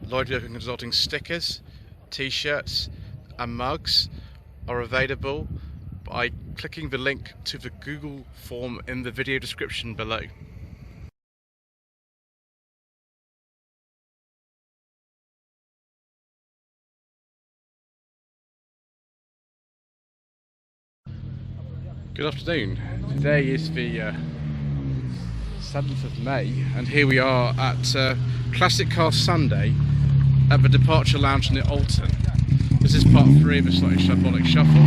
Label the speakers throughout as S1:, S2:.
S1: Lloyd Vehicle Consulting stickers, t-shirts and mugs are available by clicking the link to the Google form in the video description below. Good afternoon. Today is the 7th of May and here we are at Classic Car Sunday at the Departure Lounge in Alton. This is part 3 of the Slightly Shambolic Shuffle.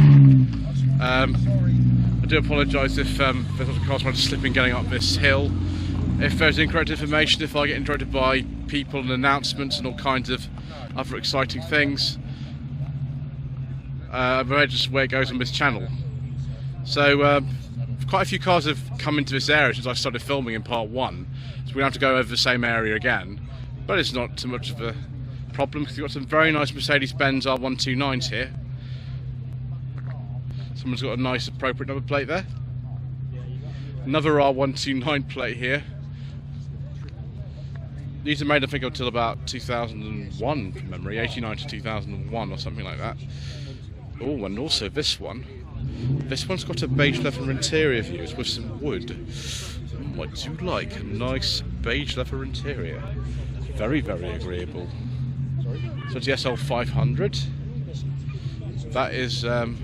S1: I do apologise if there's lots of cars trying to slip in getting up this hill. If there's incorrect information, if I get interrupted by people and announcements and all kinds of other exciting things, that's just the way it goes on this channel. So quite a few cars have come into this area since I started filming in part 1, so we have to go over the same area again, but it's not too much of a problem because we've got some very nice Mercedes-Benz R129s here. Someone's got a nice appropriate number plate there. Another R129 plate here. These are made I think until about 2001 from memory, 89 to 2001 or something like that. Oh, and also this one. This one's got a beige leather interior views with some wood. I do like a nice beige leather interior. Very, very agreeable. So it's the SL 500. That is an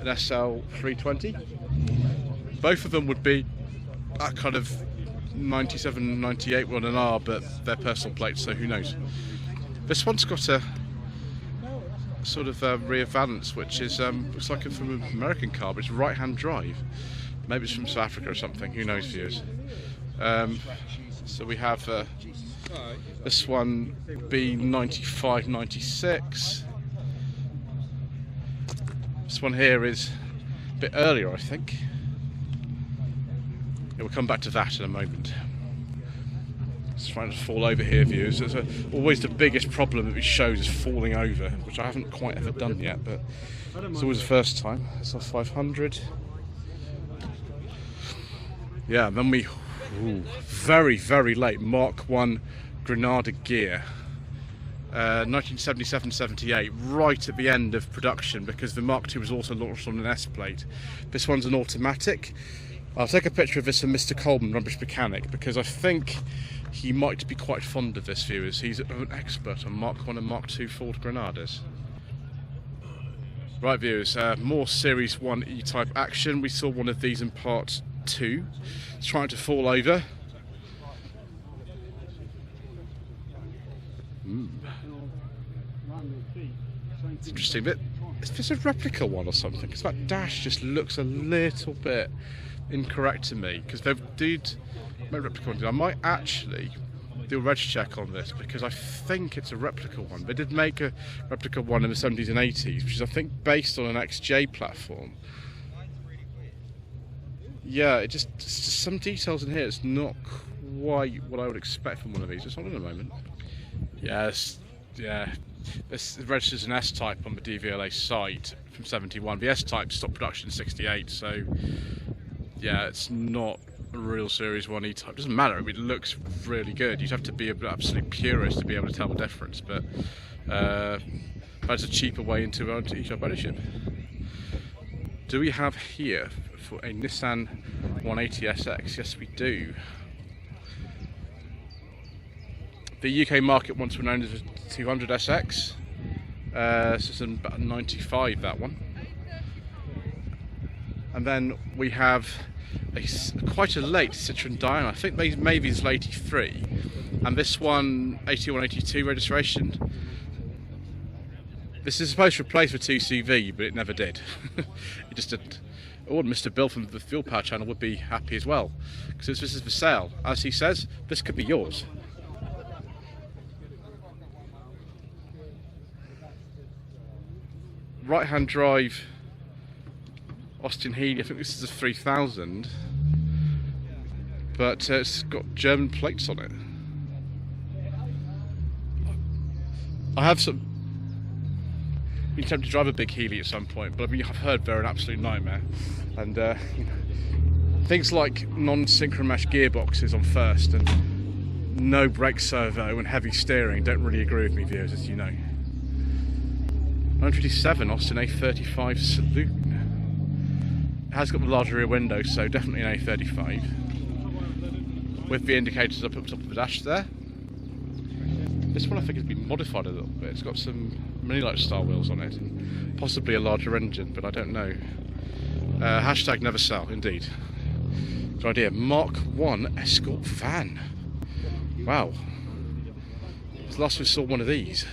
S1: SL 320. Both of them would be that kind of 97, 98 one and R, but they're personal plates, so who knows. This one's got a sort of rear valance, which is looks like it's from an American car, but it's right-hand drive. Maybe it's from South Africa or something. Who knows, viewers? So we have this one B95, 96. This one here is a bit earlier, I think. Yeah, we'll come back to that in a moment. It's trying to fall over here, viewers. It's always the biggest problem that it shows is falling over, which I haven't quite ever done yet, but it's always the first time. It's a 500. Yeah, then we, very, very late, Mark I Granada gear. 1977-78, right at the end of production, because the Mark II was also launched on an S plate. This one's an automatic. I'll take a picture of this for Mr. Coleman, Rubbish Mechanic, because I think he might be quite fond of this, viewers. He's an expert on Mark I and Mark II Ford Granadas. Right, viewers, more Series 1 E-Type action. We saw one of these in part 2. It's trying to fall over. It's interesting, but is this a replica one or something? Because that dash just looks a little bit incorrect to me, because they did make replica ones. I might actually do a reg check on this because I think it's a replica one. They did make a replica one in the 70s and 80s, which is I think based on an XJ platform. Yeah, it's just some details in here. It's not quite what I would expect from one of these. Just hold on a moment. Yes, yeah. This registers an S-Type on the DVLA site from 71. The S-Type stopped production in 68, so yeah, it's not a real Series 1 E-Type. Doesn't matter, it looks really good. You'd have to be an absolute purist to be able to tell the difference, but that's a cheaper way into E-Type ownership. Do we have here for a Nissan 180 SX? Yes, we do. The UK market once were known as a 200 SX. This is about 95, that one. And then we have quite a late Citroen Diana. I think maybe it's 83. And this one, 81, 82 registration. This is supposed to replace the 2CV, but it never did. It just didn't. Oh, and Mr. Bill from the Fuel Power channel would be happy as well, because this is for sale. As he says, this could be yours. Right-hand drive Austin Healey. I think this is a 3000, but it's got German plates on it. I have been tempted to drive a big Healey at some point, but I've heard they're an absolute nightmare, and you know, things like non-synchro mesh gearboxes on first and no brake servo and heavy steering don't really agree with me, viewers, as you know. 157 Austin A35 Saloon. It has got the larger rear window, so definitely an A35. With the indicators up top of the dash there. This one I think has been modified a little bit. It's got some mini-light style wheels on it, and possibly a larger engine, but I don't know. Hashtag never sell, indeed. Good idea. Mark I Escort van. Wow. It's the last we saw one of these.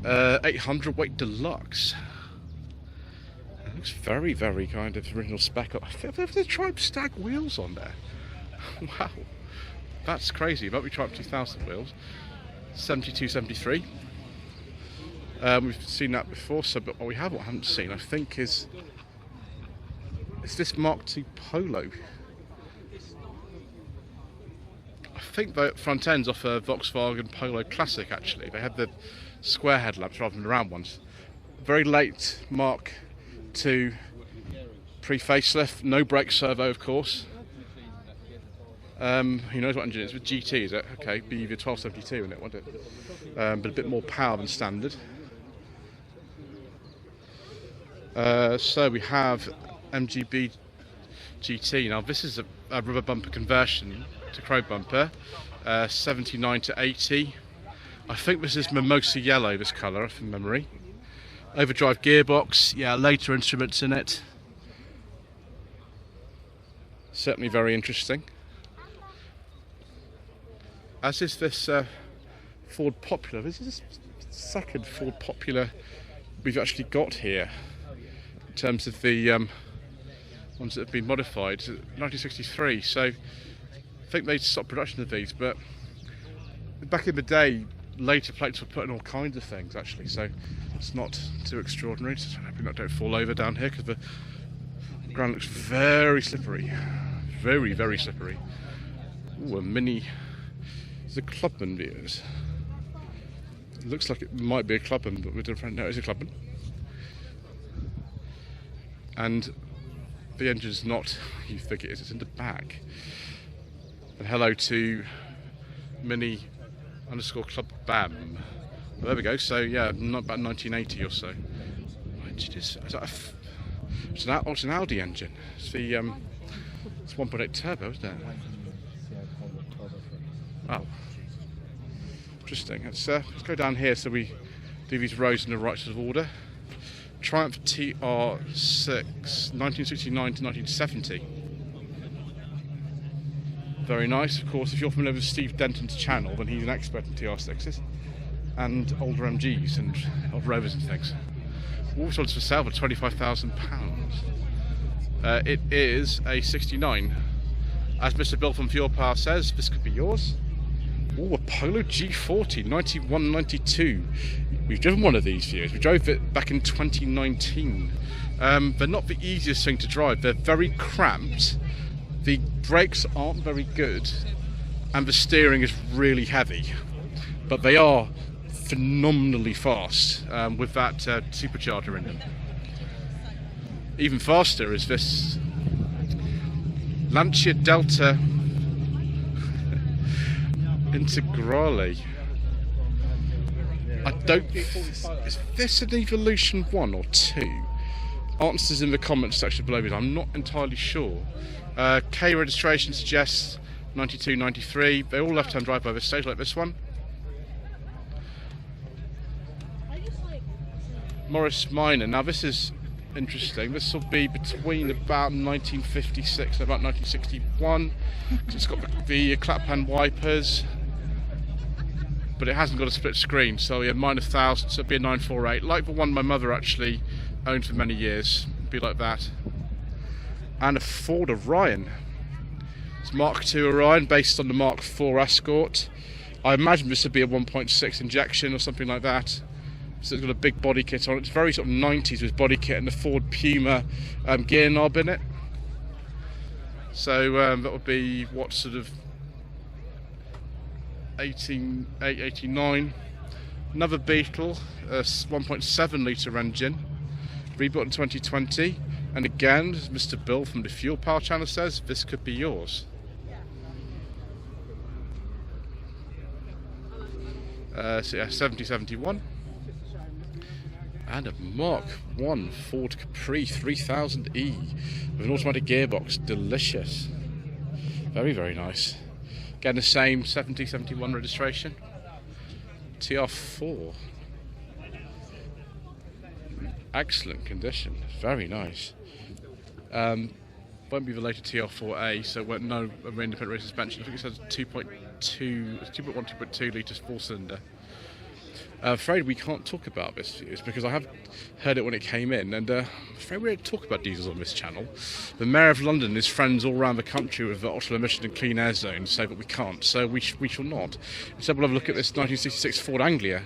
S1: 800 weight deluxe. It looks very, very kind of original spec. I think they've tried stag wheels on there. Wow. That's crazy. It might be Triumph 2000 wheels. 72, 73. We've seen that before, so but what we haven't seen, I think, is this Mark II Polo. I think the front end's off a Volkswagen Polo Classic, actually. They had the square headlamps rather than the round ones. Very late Mark II pre-facelift, no brake servo, of course. Who knows what engine it is? With GT, is it? Okay, be the 1272 in it, won't it? But a bit more power than standard. So we have MGB GT. Now this is a rubber bumper conversion to chrome bumper, 79 to 80. I think this is mimosa yellow, this colour, from memory. Overdrive gearbox, yeah, later instruments in it. Certainly very interesting. As is this Ford Popular. This is the second Ford Popular we've actually got here in terms of the ones that have been modified. 1963, so I think they stopped production of these, but back in the day later plates were put in all kinds of things actually, so it's not too extraordinary. So I'm hoping that don't fall over down here because the ground looks very slippery, very, very slippery. Ooh, a mini. It's a Clubman, viewers. It looks like it might be a Clubman, but we don't know it's a Clubman. And the engine's not, you think it is, it's in the back. And hello to Mini _Club BAM. Well, there we go, so yeah, not about 1980 or so. It's an Audi engine. It's the it's 1.8 turbo, isn't it? Wow, interesting. Let's go down here so we do these rows in the right sort of order. Triumph TR6, 1969 to 1970. Very nice, of course. If you're familiar with Steve Denton's channel, then he's an expert in TR6s and older MGs and old Rovers and things. All sold for sale for £25,000. It is a 69. As Mr. Bill from Fuel Power says, this could be yours. Oh, a Polo G40, 91, 92. We've driven one of these viewers. We drove it back in 2019. They're not the easiest thing to drive. They're very cramped. The brakes aren't very good, and the steering is really heavy. But they are phenomenally fast with that supercharger in them. Even faster is this Lancia Delta Integrale. I don't. Is this an Evolution 1 or 2? Answers in the comments section below. I'm not entirely sure. K registration suggests 92, 93. They're all left-hand drive by this stage, like this one. Morris Minor. Now this is interesting. This will be between about 1956 and about 1961. It's got the clap-hand wipers, but it hasn't got a split screen, so yeah, mine 1000, so it'd be a 948, like the one my mother actually owned for many years. It'd be like that. And a Ford Orion. It's Mark II Orion based on the Mark IV Escort. I imagine this would be a 1.6 injection or something like that. So it's got a big body kit on it. It's very sort of 90s with body kit and the Ford Puma gear knob in it. So that would be what, sort of 89. Another Beetle, a 1.7 litre engine, rebuilt in 2020. And again, as Mr. Bill from the Fuel Power channel says, this could be yours. So yeah, 7071. And a Mark I Ford Capri 3000E with an automatic gearbox. Delicious. Very, very nice. Again, the same 7071 registration. TR4. Excellent condition. Very nice. Won't be related to TR4A, so won't no independent rear suspension. I think it says 2.1, 2.2 litres 4-cylinder. I'm afraid we can't talk about this because I have heard it when it came in, and I'm afraid we don't talk about diesels on this channel. The Mayor of London is friends all around the country with Vauxhall emission and clean air zones, say that we can't, so we shall not. Instead we'll have a look at this 1966 Ford Anglia.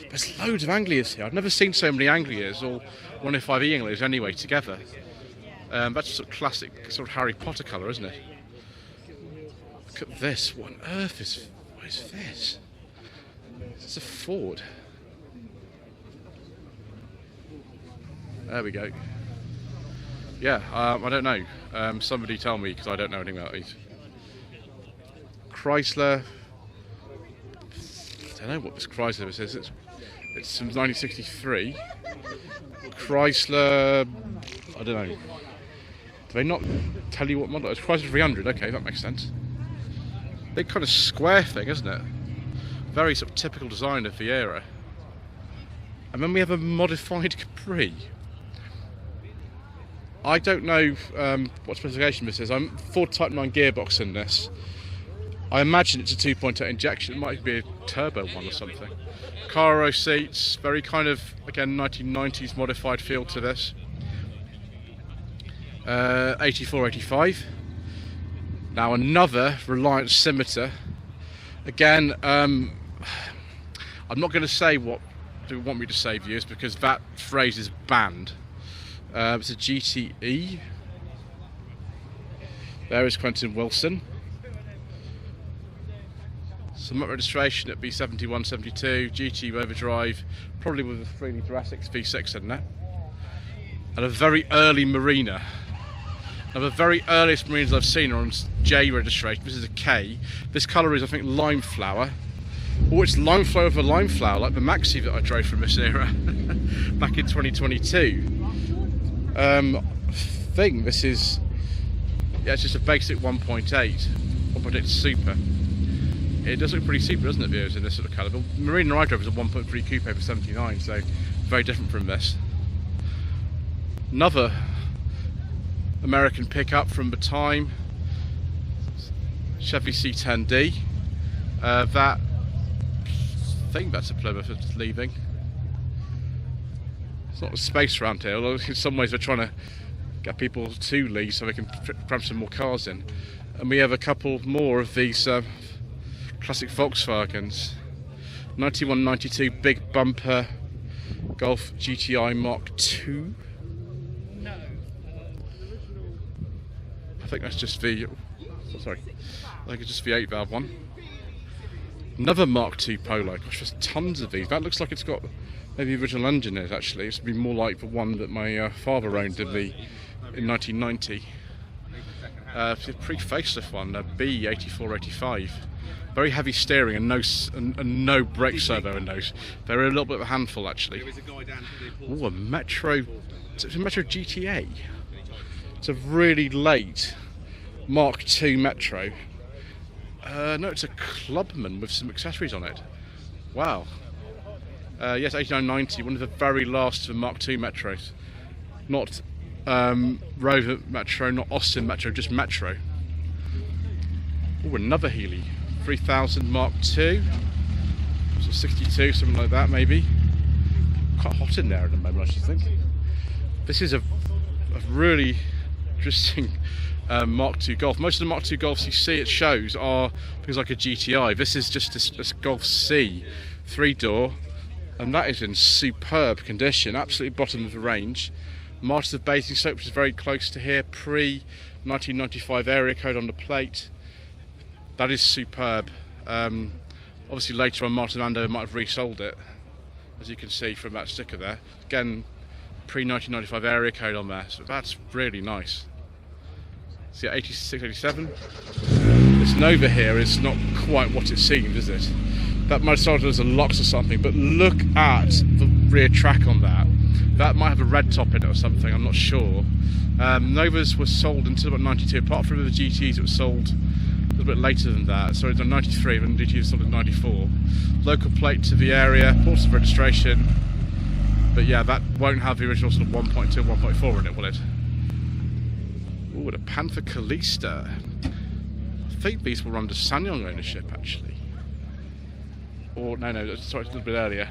S1: There's loads of Anglias here. I've never seen so many Anglias, or 105E Anglias anyway, together. That's a sort of classic sort of Harry Potter colour, isn't it? Look at this. What on earth is... what is this? It's a Ford. There we go. Yeah, I don't know. Somebody tell me, because I don't know anything about these. Chrysler. I don't know what this Chrysler is. It's from 1963. Chrysler. I don't know. Do they not tell you what model? It's Chrysler 300. Okay, that makes sense. Big kind of square thing, isn't it? Very sort of typical design of the era. And then we have a modified Capri. I don't know what specification this is. I'm Ford Type 9 gearbox in this. I imagine it's a 2.8 injection. It might be a turbo one or something. Caro seats, very kind of, again, 1990s modified feel to this. 84, 85. Now another Reliant Scimitar. Again, I'm not going to say what do want me to say, viewers, because that phrase is banned. It's a GTE. There is Quentin Wilson. Some registration at B71, 72, GT overdrive, probably with a 3 litre Essex V6 in there. And a very early Marina. Now the very earliest Marinas I've seen are on J registration. This is a K. This colour is, I think, lime flower. Oh, it's lime flower over lime flower, like the Maxi that I drove from this era back in 2022. I think this is, yeah, it's just a basic 1.8 Super. It does look pretty super, doesn't it, viewers, in this sort of colour. But Marina I drove is a 1.3 Coupe for 79, so very different from this. Another American pickup from the time, Chevy C10D. That, I think that's a Plymouth that's leaving. It's not a space around here, although in some ways we're trying to get people to leave so they can cram some more cars in. And we have a couple more of these classic Volkswagens. 91, 92 big bumper Golf GTI Mark II. I think that's just the, sorry, I think it's just the 8-valve one. Another Mark II Polo. Gosh, there's tons of these. That looks like it's got maybe the original engine in it, actually. It's be more like the one that my father owned in 1990. It's a pre-facelift one, a B8485. Very heavy steering and no brake servo in those. They're a little bit of a handful, actually. Oh, a Metro. It's a Metro GTA. It's a really late Mark II Metro. No, it's a Clubman with some accessories on it. Wow. Yes, 8990, one of the very last of the Mark II Metros. Not Rover Metro, not Austin Metro, just Metro. Oh, another Healy. 3000 Mark II. So 62, something like that, maybe. Quite hot in there at the moment, I should think. This is a really interesting Mark II Golf. Most of the Mark II Golfs you see at shows are things like a GTI. This is just this Golf C 3-door, and that is in superb condition, absolutely bottom of the range. Masters of Basingstoke, which is very close to here, pre-1995 area code on the plate. That is superb. Obviously later on Martin Lando might have resold it, as you can see from that sticker there. Again, pre-1995 area code on there, so that's really nice. See, 86, 87. This Nova here is not quite what it seems, is it? That motorcycle has a locks or something, but look at the rear track on that. That might have a red top in it or something, I'm not sure. Novas were sold until about 92, apart from the GTs, it was sold a little bit later than that. So it's on 93, and the GT was sold in 94. Local plate to the area, ports of registration. But yeah, that won't have the original sort of 1.2, 1.4 in it, will it? Ooh, the Panther Calista. I think these were under Sanyong ownership, actually. Or, no, sorry, it's a little bit earlier.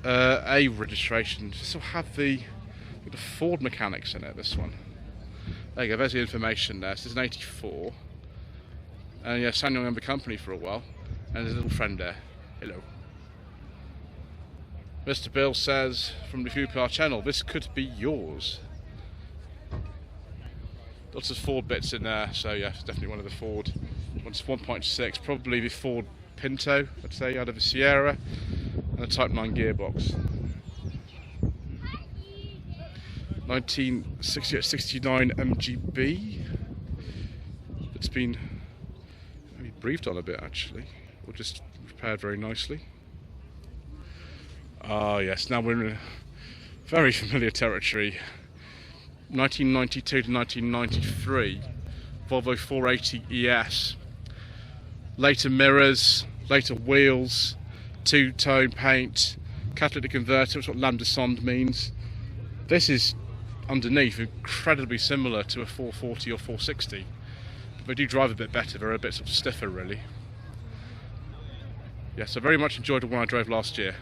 S1: A registration. This will have the Ford mechanics in it, this one. There you go, there's the information there. So it's an 84. And yeah, Sanyong owned the company for a while. And there's a little friend there. Hello. Mr. Bill says, from the ViewPR channel, this could be yours. Lots of Ford bits in there, so yeah, it's definitely one of the Ford. It's 1.6, probably the Ford Pinto, I'd say, out of the Sierra, and a Type 9 gearbox. 1968-69 MGB. It's been maybe breathed on a bit, actually, or just repaired very nicely. Ah yes, now we're in a very familiar territory. 1992 to 1993, Volvo 480 ES. Later mirrors, later wheels, two-tone paint, catalytic converter, which is what lambda sond means. This is underneath incredibly similar to a 440 or 460. But they do drive a bit better, they're a bit sort of stiffer really. Yes, I very much enjoyed the one I drove last year.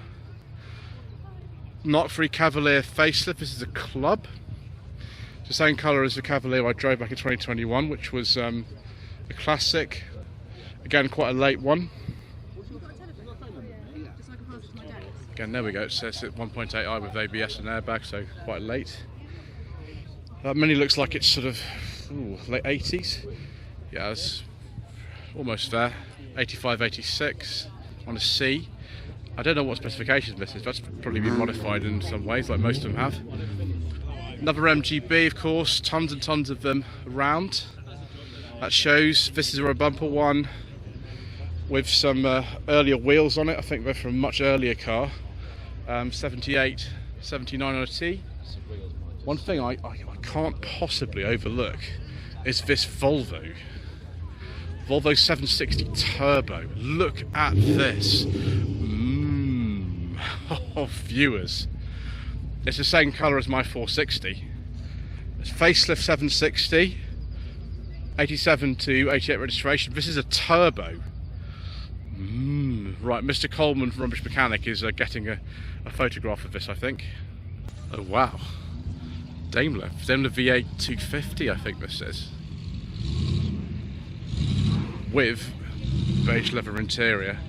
S1: Mark I Cavalier facelift, this is a club. It's the same colour as the Cavalier I drove back in 2021, which was a classic. Again, quite a late one. Again, there we go, it says 1.8i with ABS and airbag, so quite late. That Mini looks like it's sort of late 80s. Yeah, it's almost there. 85, 86 on a C. I don't know what specifications this is, that's probably been modified in some ways, like most of them have. Another MGB, of course, tons and tons of them around. That shows this is a bumper one with some earlier wheels on it. I think they're from a much earlier car. 78, 79 on a T. One thing I can't possibly overlook is this Volvo. Volvo 760 Turbo. Look at this. Oh, viewers. It's the same colour as my 460. It's facelift 760, 87 to 88 registration. This is a turbo. Right, Mr. Coleman from Rubbish Mechanic is getting a photograph of this, I think. Oh wow. Daimler V8 250, I think this is. With beige leather interior.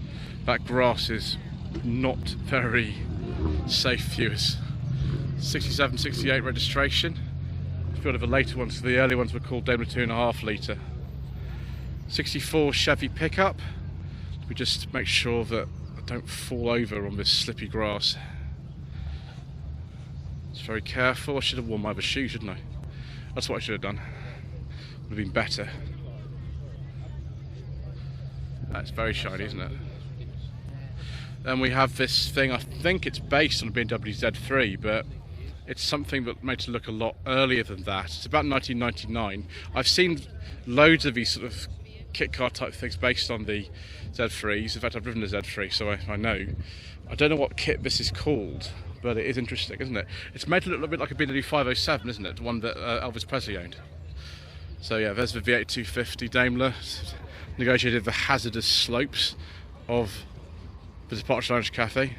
S1: That grass is not very safe, viewers. 67, 68 registration. A few of the later ones, the early ones were called Daimler 2.5 litre. 64 Chevy pickup. We just make sure that I don't fall over on this slippy grass. It's very careful. I should have worn my other shoe, shouldn't I? That's what I should have done. Would have been better. That's very shiny, isn't it? Then we have this thing, I think it's based on a BMW Z3, but it's something that made it look a lot earlier than that. It's about 1999. I've seen loads of these sort of kit car type things based on the Z3s. In fact, I've driven the Z3, so I know. I don't know what kit this is called, but it is interesting, isn't it? It's made to look a little bit like a BMW 507, isn't it? The one that Elvis Presley owned. So yeah, there's the V8 250 Daimler. Negotiated the hazardous slopes of the Departure Lounge Cafe.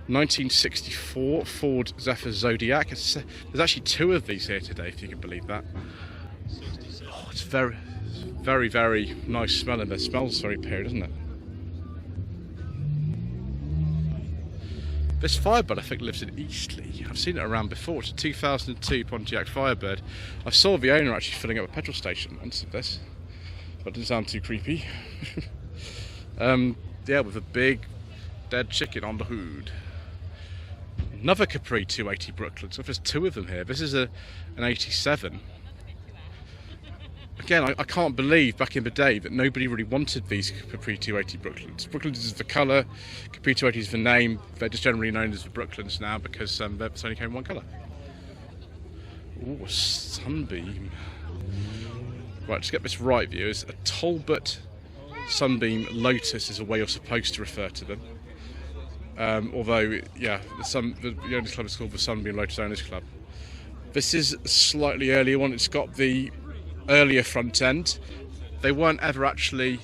S1: 1964 Ford Zephyr Zodiac. There's actually two of these here today, if you can believe that. Oh, it's very, very, very nice smelling. It smells very pure, doesn't it? This Firebird, I think, lives in Eastleigh. I've seen it around before. It's a 2002 Pontiac Firebird. I saw the owner actually filling up a petrol station once of this. That doesn't sound too creepy. Yeah, with a big dead chicken on the hood. Another Capri 280 Brooklyn. So there's two of them here. This is an 87. again, I can't believe back in the day that nobody really wanted these Capri 280 Brooklands. Brooklands is the colour, Capri 280 is the name. They're just generally known as the Brooklands now because they only came in one colour. Ooh, a Sunbeam. Right, to get this right, viewers, a Talbot Sunbeam Lotus is the way you're supposed to refer to them. Although, yeah, the owners club is called the Sunbeam Lotus Owners Club. This is a slightly earlier one. It's got the earlier front end. They weren't ever actually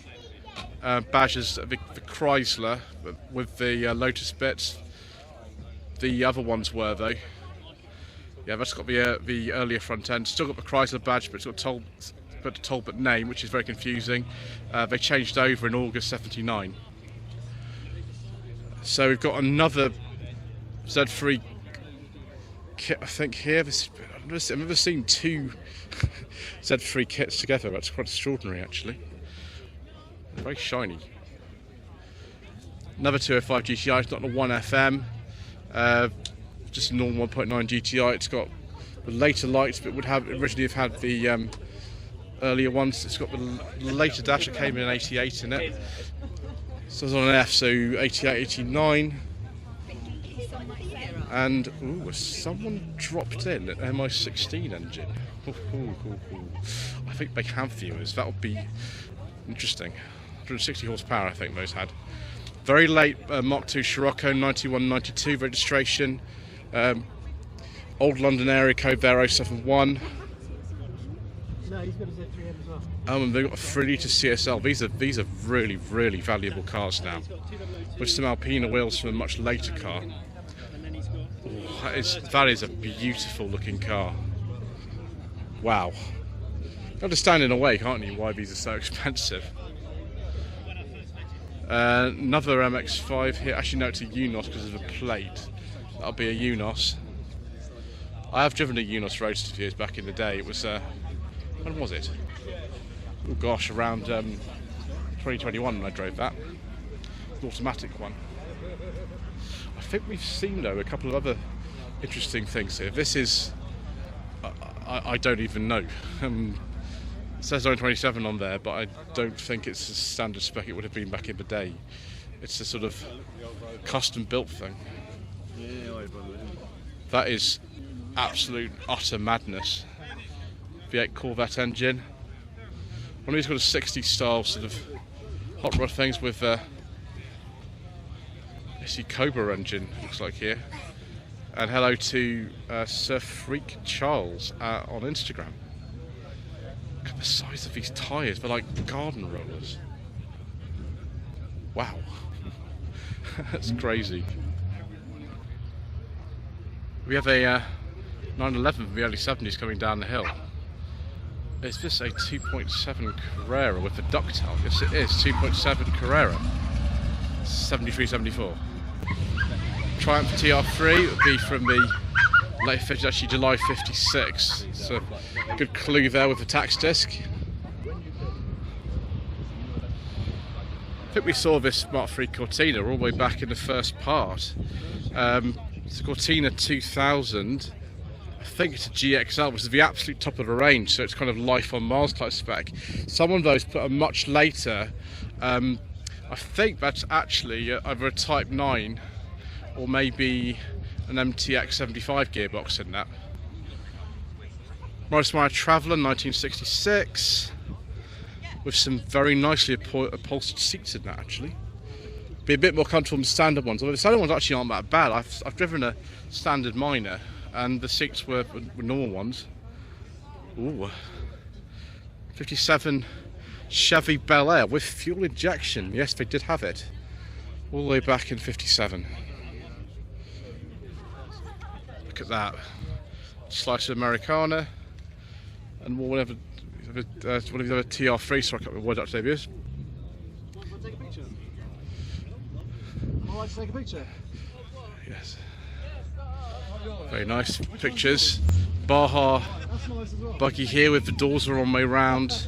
S1: badges the Chrysler with the Lotus bits. The other ones were though. Yeah, that's got the earlier front end. Still got the Chrysler badge, but it's got the Talbot name, which is very confusing. They changed over in August '79. So we've got another Z3 kit, I think here. I've never seen two Z3 kits together. That's quite extraordinary, actually. Very shiny. Another 205 GTI. It's not a 1FM. Just a normal 1.9 GTI. It's got the later lights, but would have originally have had the earlier ones. It's got the later dash. It came in 88 in it. So it's on an F, so 88, 89. And ooh, someone dropped in an MI16 engine. I think they have viewers. That would be interesting. 160 horsepower, I think those had. Very late Mark II Scirocco, 9192 registration. Old London area code there, 071.
S2: No, he's got a Z3M as well.
S1: And they've got a 3-litre CSL. These are really, really valuable cars now. With some Alpina wheels from a much later car. That is a beautiful looking car. Wow. You understand in a way, can't you, why these are so expensive. Another MX-5 here. Actually, no, it's a Unos because of the plate. That'll be a Unos. I have driven a Unos Roadster years back in the day. It was, when was it? Oh gosh, around 2021 when I drove that. An automatic one. I think we've seen, though, a couple of other interesting things here. This is... I don't even know. It says 927 on there, but I don't think it's a standard spec it would have been back in the day. It's a sort of custom-built thing. That is absolute, utter madness. V8 Corvette engine. One of these got a 60s style sort of hot rod things with I see Cobra engine, looks like here. And hello to Sir Freak Charles on Instagram. Look at the size of these tyres, they're like garden rollers. Wow. That's crazy. We have a 911 from the early 70s coming down the hill. Is this a 2.7 Carrera with a ductile? Yes it is, 2.7 Carrera. 73-74. Triumph TR3 would be from the late 50s, actually July 56. So good clue there with the tax disc. I think we saw this Mark III Cortina all the way back in the first part. It's a Cortina 2000. I think it's a GXL, which is the absolute top of the range, so it's kind of life on Mars type spec. Someone those put a much later, I think that's actually either a Type 9 or maybe an MTX 75 gearbox in that. Morris Meyer Traveller 1966 with some very nicely upholstered seats in that actually. Be a bit more comfortable than the standard ones, although the standard ones actually aren't that bad. I've driven a standard Minor and the seats were normal ones. Ooh. 57 Chevy Bel Air with fuel injection. Yes, they did have it. All the way back in 57. Look at that. Slice of Americana. And one of the other TR3, so I can't remember what that today is.
S2: Take a picture. I'd like to take a picture.
S1: Yes. Very nice pictures. Baja buggy here with the doors are on way round,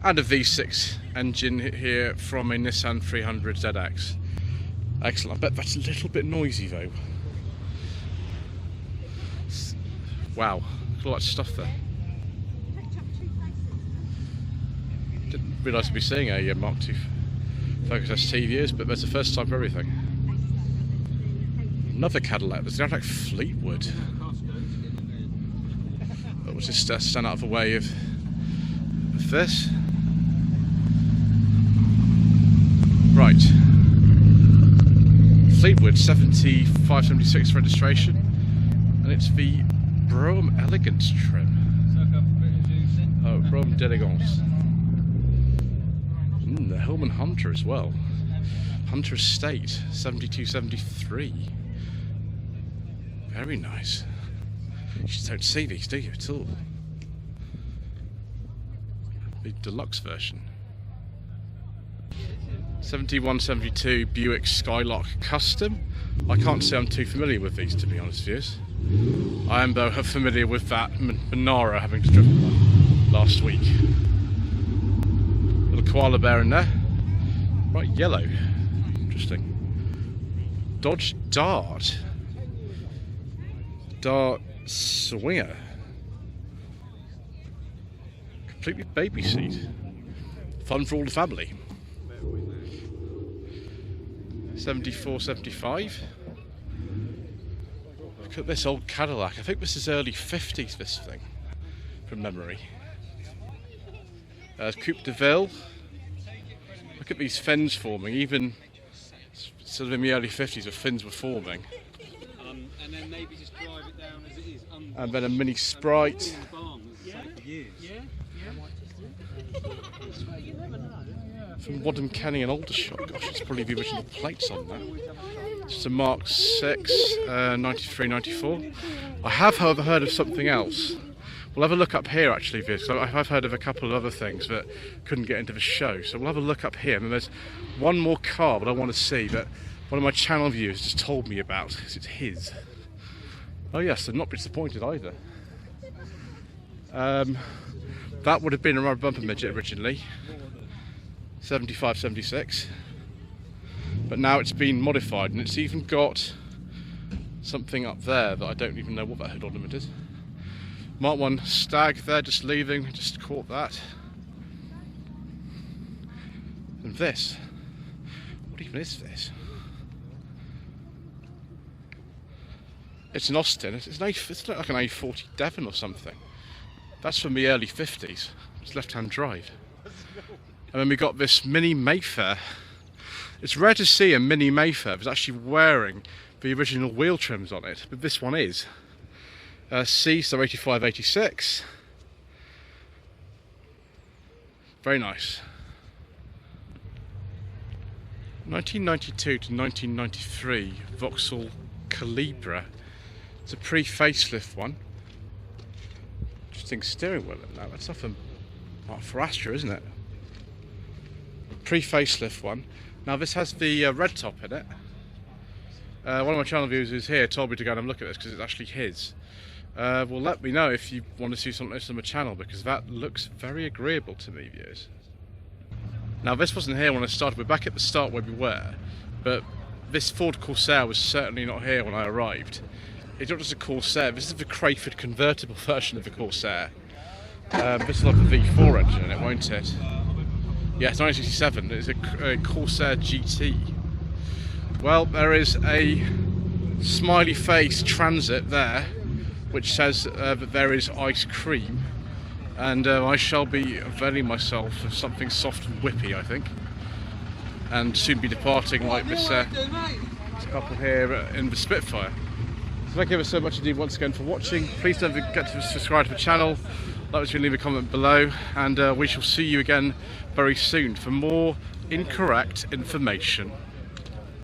S1: and a V6 engine here from a Nissan 300 ZX. Excellent. I bet that's a little bit noisy though. Wow, look at all that stuff there. realise I'd be seeing a Mark II Focus ST views, but there's a first time for everything. Another Cadillac. There's an Cadillac Fleetwood. But we'll just stand out of the way of this. Right. Fleetwood 7576 registration, and it's the Brougham Elegance trim. Oh, Brougham d'Elegance. The Hillman Hunter as well. Hunter Estate 7273. Very nice. You just don't see these, do you, at all? The deluxe version. 7172 Buick Skylark Custom. I can't say I'm too familiar with these, to be honest with you. I am though familiar with that Monaro, having driven one last week. Little koala bear in there. Right, yellow. Interesting. Dodge Dart. Dart Swinger. Completely baby seat. Fun for all the family. 7475. Look at this old Cadillac. I think this is early 50s, this thing, from memory. Coupe de Ville. Look at these fins forming, even sort of in the early 50s the fins were forming.
S3: And then maybe just drive it down as it is.
S1: And then a mini Sprite. From Wadham Kenny and Aldershot. Gosh, it's probably the original plates on that. It's a Mark VI, 93, 94. I have, however, heard of something else. We'll have a look up here, actually, because I've heard of a couple of other things that couldn't get into the show. So we'll have a look up here. And then there's one more car that I want to see that one of my channel viewers just told me about, because it's his. Oh yes, I'm not disappointed either. That would have been a rubber bumper midget originally. 75, 76, but now it's been modified, and it's even got something up there that I don't even know what that hood ornament is. Mark I Stag there, just leaving, just caught that. And this, what even is this? It's an Austin. It's like an A40 Devon or something. That's from the early 50s. It's left-hand drive. And then we got this Mini Mayfair. It's rare to see a Mini Mayfair that's actually wearing the original wheel trims on it, but this one is. C, so 85, 86. Very nice. 1992 to 1993 Vauxhall Calibra. It's a pre-facelift one. Interesting steering wheel now. That's off for Astra, isn't it? Pre-facelift one. Now this has the red top in it. One of my channel viewers who's here told me to go and look at this because it's actually his. Well, let me know if you want to see something else on my channel, because that looks very agreeable to me, viewers. Now this wasn't here when I started. We're back at the start where we were, but this Ford Corsair was certainly not here when I arrived. It's not just a Corsair. This is the Crayford convertible version of the Corsair. This will have a V4 engine in it, won't it? Yeah, it's 1967. It's a Corsair GT. Well, there is a smiley face Transit there, which says that there is ice cream, and I shall be availing myself of something soft and whippy, I think, and soon be departing like this couple here in the Spitfire. So thank you ever so much indeed once again for watching. Please don't forget to subscribe to the channel. Like us, leave a comment below, and we shall see you again very soon for more incorrect information.